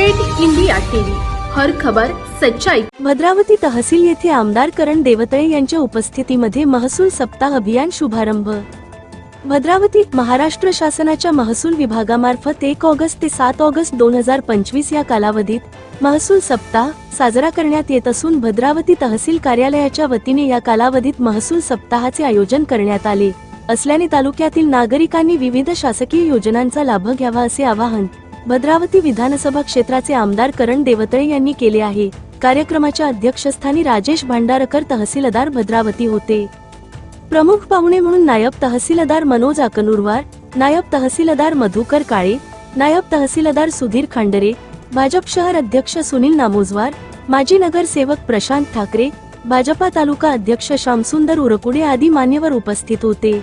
Red India TV, हर खबर सच्चाई। भद्रावती तहसील येथे आमदार करण देवतळे यांच्या उपस्थितीमध्ये महसूल सप्ताह अभियान शुभारंभ। भद्रावती महाराष्ट्र शासनाच्या महसूल विभागामार्फत 1 ऑगस्ट ते 7 ऑगस्ट 2025 या कालावधीत महसूल सप्ताह साजरा करण्यात येत असून भद्रावती तहसील कार्यालयाच्या वतीने या कालावधीत महसूल सप्ताहाचे आयोजन करण्यात आले असल्याने तालुक्यातील नागरिकांनी विविध शासकीय योजनांचा लाभ घ्यावा असे आवाहन भद्रावती विधानसभा क्षेत्राचे आमदार करण देवतळे यांनी केले आहे। कार्यक्रमाच्या अध्यक्षस्थानी राजेश भांडारकर तहसीलदार भद्रावती होते। प्रमुख पाहुणे म्हणून नायब तहसीलदार मनोज अकनुरवार, नायब तहसीलदार मधुकर काळे, नायब तहसीलदार सुधीर खांडरे, भाजप शहर अध्यक्ष सुनील नामोजवार, माजी नगरसेवक प्रशांत ठाकरे, भाजपा तालुका अध्यक्ष श्यामसुंदर उरकुडे आदी मान्यवर उपस्थित होते।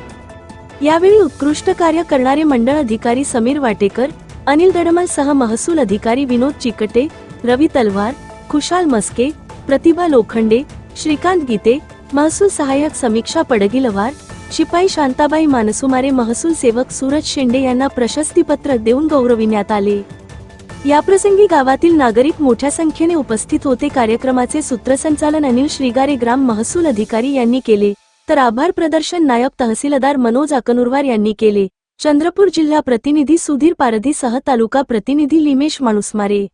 यावेळी उत्कृष्ट कार्य करणारे मंडळ अधिकारी समीर वाटेकर, अनिल दडमल सह महसूल अधिकारी विनोद चिकटे, रवी तलवार, खुशाल मस्के, प्रतिभा लोखंडे, श्रीकांत गीते, महसूल सहाय्यक समीक्षा पडगिलवार, शिपाई शांताबाई मानसुमारे, महसूल सेवक सूरज शेंडे यांना प्रशस्तीपत्र देऊन गौरविण्यात आले। याप्रसंगी गावातील नागरिक मोठ्या संख्येने उपस्थित होते। कार्यक्रमाचे सूत्रसंचालन अनिल श्रीगारे ग्राम महसूल अधिकारी यांनी केले, तर आभार प्रदर्शन नायब तहसीलदार मनोज अकनुरवार यांनी केले। चंद्रपूर जिल्हा प्रतिनिधी सुधीर पारधी सह तालुका प्रतिनिधी लिमेश माणुसमारे।